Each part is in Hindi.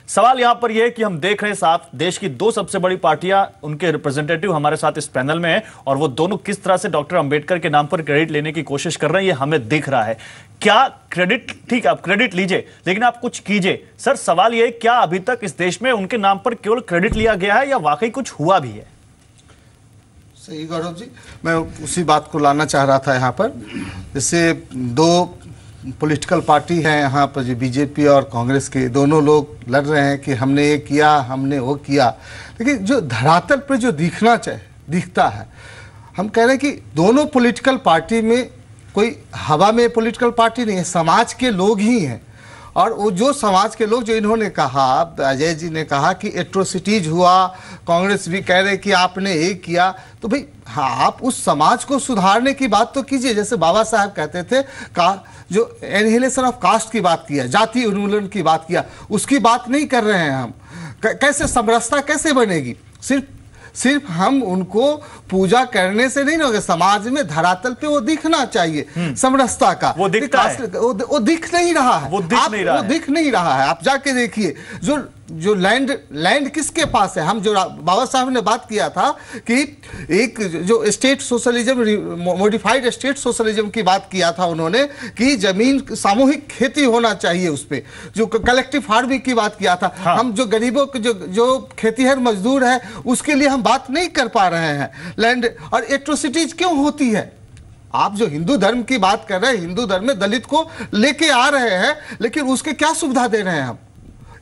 सवाल यहां पर यह है कि हम देख रहे हैं साथ देश की दो सबसे बड़ी पार्टियां, उनके रिप्रेजेंटेटिव हमारे साथ इस पैनल में हैं और वो दोनों किस तरह से डॉक्टर अंबेडकर के नाम पर क्रेडिट लेने की कोशिश कर रहे हैं, ये हमें दिख रहा है। क्या क्रेडिट, ठीक है आप क्रेडिट लीजिए, लेकिन आप कुछ कीजिए। सर सवाल यह है, क्या अभी तक इस देश में उनके नाम पर केवल क्रेडिट लिया गया है या वाकई कुछ हुआ भी है? सही गौरव जी, मैं उसी बात को लाना चाह रहा था यहाँ पर। जैसे दो पॉलिटिकल पार्टी हैं यहाँ पर, जो बीजेपी और कांग्रेस के, दोनों लोग लड़ रहे हैं कि हमने ये किया, हमने वो किया, लेकिन जो धरातल पर जो दिखता है, हम कह रहे हैं कि दोनों पॉलिटिकल पार्टी में कोई हवा में पॉलिटिकल पार्टी नहीं है, समाज के लोग ही हैं। और वो जो समाज के लोग, जो इन्होंने कहा, अजय जी ने कहा कि एट्रोसिटीज हुआ, कांग्रेस भी कह रहे कि आपने ये किया, तो भाई हाँ, आप उस समाज को सुधारने की बात तो कीजिए। जैसे बाबा साहब कहते थे, जो एनिहिलेशन ऑफ कास्ट की बात किया, जाति उन्मूलन की बात किया, उसकी बात नहीं कर रहे हैं हम। कैसे समरसता कैसे बनेगी? सिर्फ हम उनको पूजा करने से नहीं होगा, समाज में धरातल पे वो दिखना चाहिए समरसता का। वो दिखता है, वो दिख नहीं रहा है, वो दिख नहीं रहा है। आप जाके देखिए, जो लैंड किसके पास है। हम जो बाबा साहब ने बात किया था कि एक जो state socialism, modified state socialism की बात किया था उन्होंने, कि जमीन सामूहिक खेती होना चाहिए, उस पे जो कलेक्टिव फार्मिंग की बात किया था। हाँ। हम जो गरीबों के जो खेतीहर मजदूर है, उसके लिए हम बात नहीं कर पा रहे हैं। लैंड और एट्रोसिटीज क्यों होती है? आप जो हिंदू धर्म की बात कर रहे हैं, हिंदू धर्म में दलित को लेके आ रहे हैं, लेकिन उसके क्या सुविधा दे रहे हैं हम?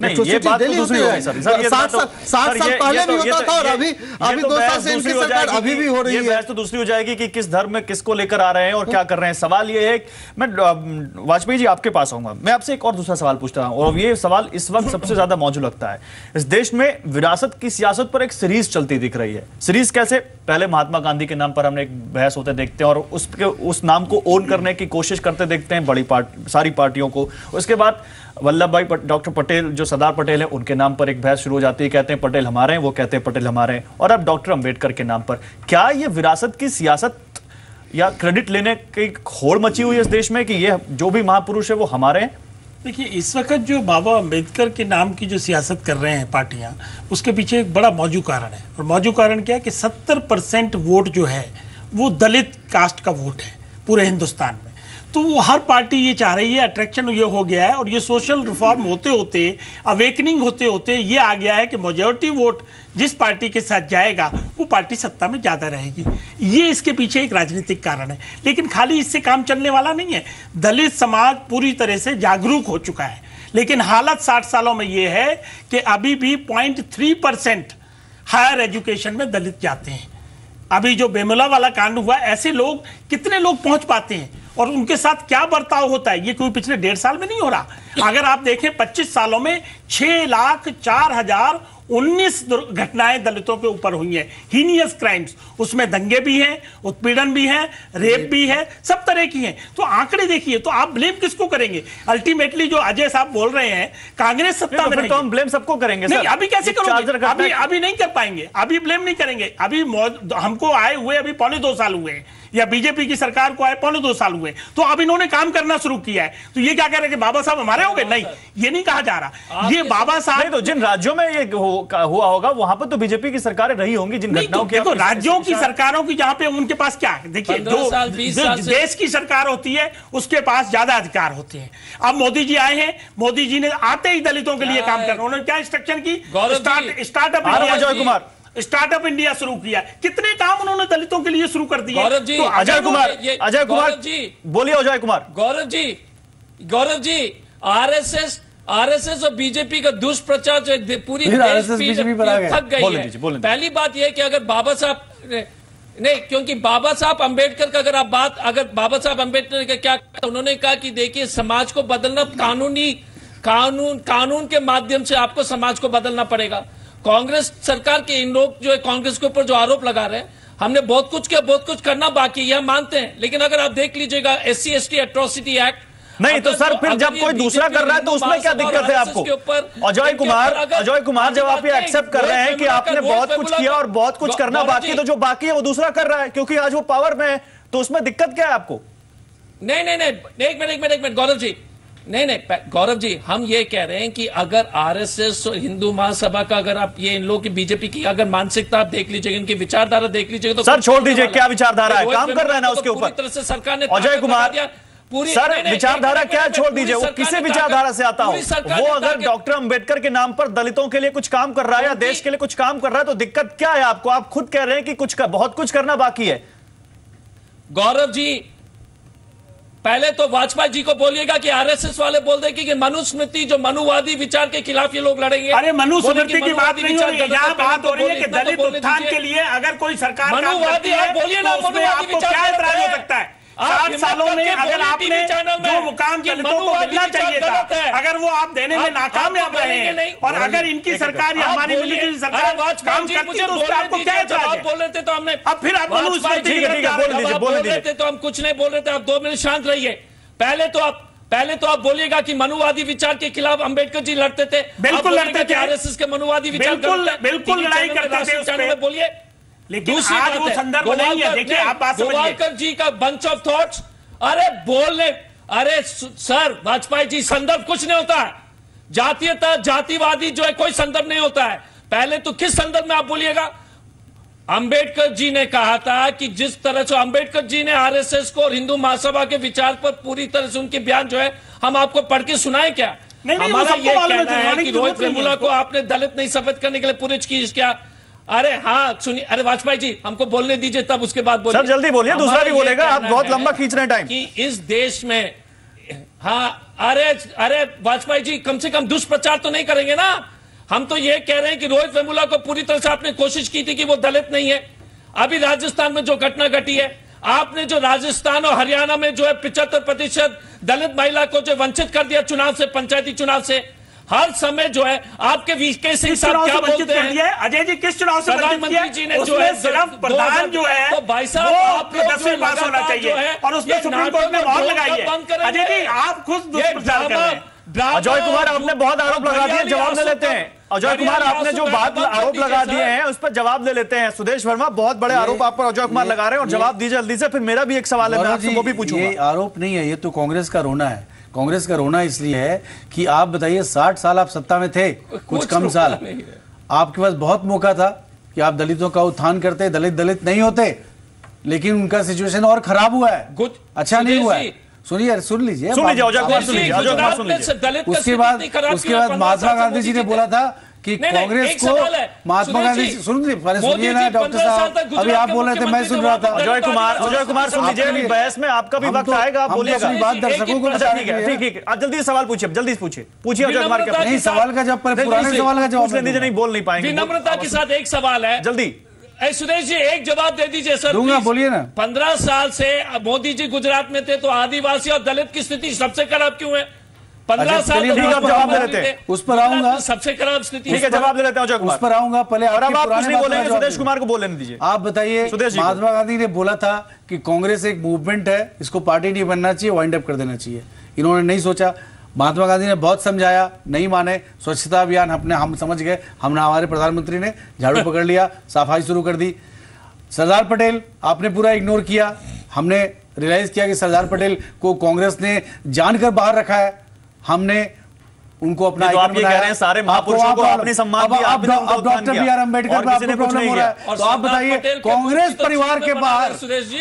नहीं, ये बात तो दूसरी हो गई सर। 60 साल पहले भी होता था और अभी 2 साल से इनकी सरकार अभी भी हो रही है। ये बहस तो दूसरी हो जाएगी कि किस धर्म में किसको लेकर आ रहे हैं और क्या कर रहे हैं। सवाल ये है, मैं वाजपेयी जी आपके पास आऊंगा, मैं आपसे एक और दूसरा सवाल पूछता हूं, और ये सवाल इस वक्त सबसे ज्यादा मौजूद लगता है। इस देश में विरासत की सियासत पर एक सीरीज चलती दिख रही है। सीरीज कैसे? पहले महात्मा गांधी के नाम पर हमने एक बहस होते देखते हैं और उस नाम को ओन करने की कोशिश करते देखते हैं बड़ी सारी पार्टियों को। उसके बाद वल्लभ भाई डॉक्टर पटेल, जो सरदार पटेल है, उनके नाम पर एक बहस शुरू हो जाती है, कहते हैं पटेल हमारे हैं, वो कहते हैं पटेल हमारे हैं, और अब डॉक्टर अंबेडकर के नाम पर। क्या ये विरासत की सियासत या क्रेडिट लेने की होड़ मची हुई है इस देश में कि ये जो भी महापुरुष है वो हमारे हैं? देखिए, इस वक्त जो बाबा अंबेडकर के नाम की जो सियासत कर रहे हैं पार्टियां, उसके पीछे एक बड़ा मौजूद कारण है। और मौजूद कारण क्या है कि 70% वोट जो है वो दलित कास्ट का वोट है पूरे हिंदुस्तान में। तो वो हर पार्टी ये चाह रही है, अट्रैक्शन ये हो गया है, और ये सोशल रिफॉर्म होते होते, अवेकनिंग होते होते ये आ गया है कि मेजॉरिटी वोट जिस पार्टी के साथ जाएगा वो पार्टी सत्ता में ज़्यादा रहेगी। ये इसके पीछे एक राजनीतिक कारण है, लेकिन खाली इससे काम चलने वाला नहीं है। दलित समाज पूरी तरह से जागरूक हो चुका है, लेकिन हालत 60 सालों में ये है कि अभी भी 0.3% हायर एजुकेशन में दलित जाते हैं। अभी जो बेमुला वाला कांड हुआ, ऐसे लोग कितने लोग पहुंच पाते हैं और उनके साथ क्या बर्ताव होता है, ये कोई पिछले 1.5 साल में नहीं हो रहा। अगर आप देखें 25 सालों में 6,04,019 घटनाएं दलितों के ऊपर हुई हैं, हीनियस क्राइम्स। उसमें दंगे भी हैं, उत्पीड़न भी है, रेप भी है, सब तरह की हैं। तो आंकड़े देखिए, तो आप ब्लेम किसको करेंगे? अल्टीमेटली जो अजय साहब बोल रहे हैं, कांग्रेस सत्ता में, तो हम ब्लेम सबको करेंगे। नहीं, अभी कैसे करोगे? अभी नहीं कर पाएंगे, अभी ब्लेम नहीं करेंगे। अभी हमको आए हुए अभी 2.25 साल हुए हैं, या बीजेपी की सरकार को आए 2.25 साल हुए, तो अब इन्होंने काम करना शुरू किया है। तो ये क्या कह रहे हैं कि बाबा साहब हमारे हो गए? नहीं, ये नहीं कहा जा रहा। ये बाबा साहब, तो जिन राज्यों में ये हुआ होगा वहां पर तो बीजेपी की सरकारें रही होंगी, जिन घटनाओं की। देखो, राज्यों की सरकारों की जहां पे उनके पास क्या है, देखिए, जो देश की सरकार होती है उसके पास ज्यादा अधिकार होते हैं। अब मोदी जी आए हैं, मोदी जी ने आते ही दलितों के लिए काम करना, उन्होंने क्या इंस्ट्रक्शन की? स्टार्टअप इंडिया शुरू किया। कितने काम उन्होंने दलितों के लिए शुरू कर दिए। तो अजय कुमार जी बोलिए। अजय कुमार, गौरव जी, आरएसएस और बीजेपी का दुष्प्रचार जो पूरी थक गई है। पहली बात यह कि अगर बाबा साहब नहीं, क्योंकि बाबा साहब अंबेडकर का अगर बाबा साहब अंबेडकर का क्या, उन्होंने कहा कि देखिए, समाज को बदलना कानून के माध्यम से आपको समाज को बदलना पड़ेगा। कांग्रेस सरकार के इन लोग जो है, कांग्रेस के ऊपर जो आरोप लगा रहे हैं, हमने बहुत कुछ किया, बहुत कुछ करना बाकी, यह मानते हैं। लेकिन अगर आप देख लीजिएगा SC/ST एट्रोसिटी एक्ट, नहीं तो सर फिर जब कोई दूसरा कर रहा है तो उसमें क्या दिक्कत है आपको? अजय कुमार, जब आप ये एक्सेप्ट कर रहे हैं कि आपने बहुत कुछ किया और बहुत कुछ करना बाकी, तो जो बाकी है वो दूसरा कर रहा है क्योंकि आज वो पावर में है, तो उसमें दिक्कत क्या है आपको? नहीं, एक मिनट गौरव जी, नहीं गौरव जी, हम ये कह रहे हैं कि अगर आरएसएस और हिंदू महासभा का अगर आप ये इन लोगों की बीजेपी की अगर मानसिकता आप देख लीजिएगा, इनकी विचारधारा देख लीजिएगा तो सर छोड़ दीजिए, क्या विचारधारा है, काम कर रहे हैं ना उसके ऊपर। तरह से सरकार ने अजय कुमार सर विचारधारा क्या छोड़ दीजिए, वो किसी विचारधारा से आता हो, वो अगर डॉक्टर अंबेडकर के नाम पर दलितों के लिए कुछ काम कर रहा है या देश के लिए कुछ काम कर रहा है तो दिक्कत क्या है आपको? आप खुद कह रहे हैं कि बहुत कुछ करना बाकी है। गौरव जी, पहले तो वाजपेयी जी को बोलिएगा कि आरएसएस वाले बोल दे कि मनुस्मृति जो मनुवादी विचार के खिलाफ ये लोग लड़ेंगे। अरे मनुस्मृति की बात नहीं हो रही है, यहाँ बात हो रही है कि दलित उत्थान के लिए अगर कोई सरकार मनुवादी, आप बोलिए ना, आपको क्या एतराज हो सकता है? 60 सालों में अगर आपने जो मुकाम दलितों को मिलना चाहिए था, अगर वो आप देने में नाकामयाब रहे हैं और अगर इनकी सरकार या हमारी मिली सरकार काम करती है तो उसमें आपको क्या एतराज है? बोल रहे थे तो हमने, अब फिर आप मनुस्मृति बोल रहे थे तो हम कुछ नहीं बोल रहे थे, आप 2 मिनट शांत रहिए। पहले तो आप बोलिएगा कि मनुवादी विचार के खिलाफ अंबेडकर जी लड़ते थे, बिल्कुल लड़ते थे, आरएसएस के मनुवादी विचार बिल्कुल लड़ाई करते थे, बोलिए। लेकिन आज वो संदर्भ नहीं है। देखिए आप बात समझिए, गोवालकर जी का बंच ऑफ थॉट्स, अरे बोलने, अरे सर वाजपेयी जी, संदर्भ कुछ नहीं होता है, जातीयता जातिवादी जो है कोई संदर्भ नहीं होता है। पहले तो किस संदर्भ में आप बोलिएगा? अंबेडकर जी ने कहा था कि जिस तरह से अंबेडकर जी ने आरएसएस को और हिंदू महासभा के विचार पर पूरी तरह से उनके बयान जो है हम आपको पढ़ के सुनाए क्या? हमारा ये कहना है कि रोहित वेमुला को आपने दलित नहीं सफेद करने के लिए पूरी चीज क्या? अरे हाँ सुनिए, अरे वाजपेयी जी हमको बोलने दीजिए, तब उसके बाद बोलिए। सर जल्दी बोलिए, दूसरा भी बोलेगा, आप बहुत लंबा खींच रहे हैं टाइम। कि इस देश में, हाँ अरे वाजपेयी जी कम से कम दुष्प्रचार तो नहीं करेंगे ना? हम तो ये कह रहे हैं कि रोहित वेमुला को पूरी तरह से आपने कोशिश की थी कि वो दलित नहीं है। अभी राजस्थान में जो घटना घटी है, आपने जो राजस्थान और हरियाणा में जो है 75% दलित महिला को जो वंचित कर दिया चुनाव से, पंचायती चुनाव से, हर समय जो है आपके वीके सिंह साहब क्या बोलते हैं? अजय जी किस चुनाव से प्रधानमंत्री जी ने जो है सिर्फ प्रधान जो है तो भाई साहब आप 10वीं पास होना चाहिए और उसमें सुप्रीम कोर्ट ने मोहर लगाई है। अजय जी आप खुद दुष्प्रचार कर रहे हैं। अजय कुमार आपने बहुत आरोप लगा दिए, जवाब ले लेते हैं। अजय कुमार आपने जो बात आरोप लगा दिए हैं उस पर जवाब ले लेते हैं। सुदेश वर्मा बहुत बड़े आरोप आप पर अजय कुमार लगा रहे हैं और जवाब दीजिए जल्दी से, फिर मेरा भी एक सवाल है, मैं आपसे वो भी पूछूंगा। ये आरोप नहीं है, ये तो कांग्रेस का रोना है। कांग्रेस का रोना इसलिए है कि आप बताइए 60 साल आप सत्ता में थे, कुछ कम साल, आपके पास बहुत मौका था कि आप दलितों का उत्थान करते, दलित नहीं होते, लेकिन उनका सिचुएशन और खराब हुआ है, अच्छा नहीं हुआ है। सुनिए, सुन लीजिए अजय कुमार सुन लीजिए। उसके बाद महात्मा गांधी जी ने बोला था कि कांग्रेस को, महात्मा गांधी सुनिए ना डॉक्टर साहब, अभी आप बोल रहे थे, मैं सुन रहा था। अजय कुमार सुन लीजिए, बहस में आपका भी वक्त आएगा, आप बोलिएगा। बात दर्शकों को ठीक है, आप जल्दी सवाल पूछिए, जल्दी पूछिए अजय कुमार के। नहीं, सवाल का जवाब, पुराने सवाल का जवाब नहीं बोल नहीं पाएंगे। विनम्रता के साथ एक सवाल है, जल्दी सुरेश जी एक जवाब दे दीजिए सर। दूंगा, बोलिए ना। 15 साल से मोदी जी गुजरात में थे तो आदिवासी और दलित की स्थिति सबसे खराब क्यों है? 15 साल जवाब दे लेते हैं, उस पर आऊंगा। सबसे खराब स्थिति, ठीक है, जवाब दे लेते हैं अजय कुमार, उस पर आऊंगा। पहले और अब आप कुछ नहीं बोलेंगे, सुदेश कुमार को बोलने दीजिए। आप बताइए, महात्मा गांधी ने बोला था कि कांग्रेस एक मूवमेंट है, इसको पार्टी नहीं बनना चाहिए, वाइंड अप कर देना चाहिए। इन्होंने नहीं सोचा, महात्मा गांधी ने बहुत समझाया, नहीं माने। स्वच्छता अभियान हम समझ गए, हमारे प्रधानमंत्री ने झाड़ू पकड़ लिया, सफाई शुरू कर दी। सरदार पटेल आपने पूरा इग्नोर किया, हमने रियलाइज किया कि सरदार पटेल को कांग्रेस ने जानकर बाहर रखा है, हमने उनको अपना आइकन बनाया। कह रहे हैं सारे महापुरुषों को आपने सम्मान दिया, अब डॉक्टर बी आर अम्बेडकर पर आपको प्रॉब्लम हो रहा है, तो आप बताइए कांग्रेस परिवार के बाहर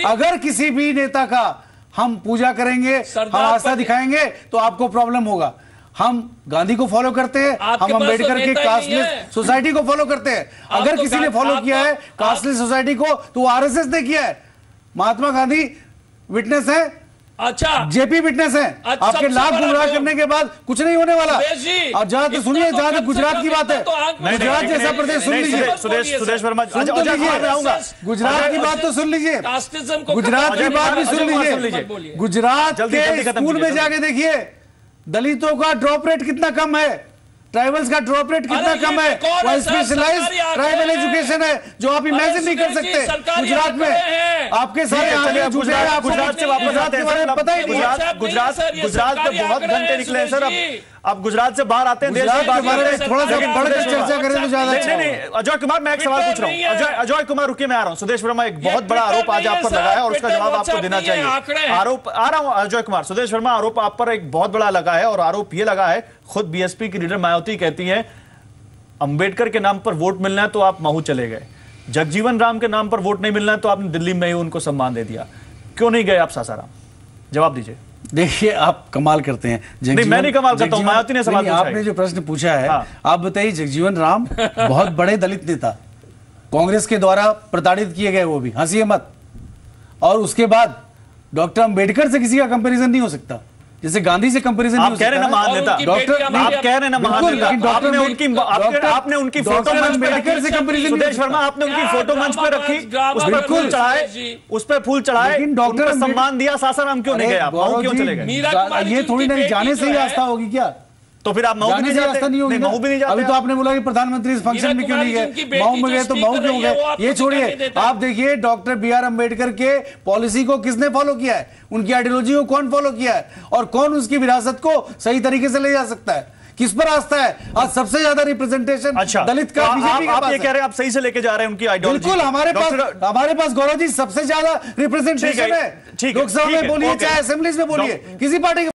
अगर किसी भी नेता का हम पूजा करेंगे, हम आस्था दिखाएंगे तो आपको प्रॉब्लम होगा। हम गांधी को फॉलो करते हैं, हम अंबेडकर के कास्टलेस सोसाइटी को फॉलो करते हैं। अगर किसी ने फॉलो किया है कास्टलेस सोसाइटी को तो आरएसएस ने किया है। महात्मा गांधी विटनेस है, अच्छा जेपी विटनेस है। आपके लाख गुमराह करने के बाद कुछ नहीं होने वाला। और जहां तक सुनिए, जहां तक गुजरात की बात है, गुजरात जैसा प्रदेश सुन लीजिए, सुदेश वर्मा गुजरात की बात तो सुन लीजिए, गुजरात की बात भी सुन लीजिए। गुजरात के स्कूल में जाके देखिए दलितों का ड्रॉप रेट कितना कम है, ट्राइबल्स का ड्रॉप रेट कितना कम है, वो स्पेशलाइज्ड ट्राइबल एजुकेशन है जो आप इमेजिन नहीं कर सकते। गुजरात में आपके सारे गुजरात से वापस आते हैं, पता ही नहीं। गुजरात में बहुत घंटे निकले हैं सर। आप गुजरात से बाहर आते हैं, देश के बाहर थोड़ा सा बढ़कर चर्चा करें तो ज्यादा अच्छा। नहीं, अजय कुमार, मैं एक सवाल पूछ रहा हूँ। अजय कुमार, रुकिए, मैं आ रहा हूँ। सुदेश वर्मा, एक बहुत बड़ा आरोप आज आप पर लगा है और उसका जवाब आपको देना चाहिए। आरोप, आ रहा हूँ अजय कुमार। सुदेश वर्मा, आरोप आप पर एक बहुत बड़ा लगा है और आरोप ये लगा है, खुद बीएसपी की लीडर मायावती कहती है अंबेडकर के नाम पर वोट मिलना है तो आप महू चले गए, जगजीवन राम के नाम पर वोट नहीं मिलना है तो आपने दिल्ली में ही उनको सम्मान दे दिया, क्यों नहीं गए आप सासाराम? जवाब दीजिए। देखिए, आप कमाल करते हैं। नहीं, मैं नहीं कमाल करता हूं, मायावती ने सवाल पूछा है। आपने जो प्रश्न पूछा है, आप बताइए, जगजीवन राम बहुत बड़े दलित नेता, कांग्रेस के द्वारा प्रताड़ित किए गए, वो भी, हंसिए मत। और उसके बाद डॉक्टर अंबेडकर से किसी का कंपैरिजन नहीं हो सकता, जैसे गांधी से कंपैरिजन नहीं हो सकता। आप कह रहे हैं ना महान नेता, डॉक्टर, आप कह रहे हैं ना महान नेता, आपने उनकी फोटो मंच पे रखी से कंपैरिजन। सुदेश वर्मा, आपने उनकी फोटो मंच पे रखी, उस पर फूल चढ़ाए, उस पर फूल चढ़ाए, डॉक्टर सम्मान दिया, सासाराम क्यों नहीं गए आप? क्यों चले गए? ये थोड़ी नहीं जाने से ही आस्था होगी क्या? तो फिर आप महू भी नहीं जाते? महू भी नहीं जाते? अभी तो आपने बोला कि प्रधानमंत्री इस फंक्शन में क्यों नहीं गए, महू में गए तो महू क्यों गए? ये छोड़िए, आप देखिए डॉक्टर बी.आर. अम्बेडकर के पॉलिसी को किसने फॉलो किया है, उनकी आइडियोलॉजी को कौन फॉलो किया है, और कौन उसकी विरासत को सही तरीके से ले जा सकता है? किस पर आस्था है? आज सबसे ज्यादा रिप्रेजेंटेशन दलित का बीजेपी के पास है। आप ये कह रहे हैं आप सही से लेके जा रहे हैं उनकी आइडियोलॉजी? बिल्कुल, हमारे पास गौरव जी सबसे ज्यादा रिप्रेजेंटेशन है। लोकसभा में बोलिए चाहे असेंबलीज में बोलिए, किसी पार्टी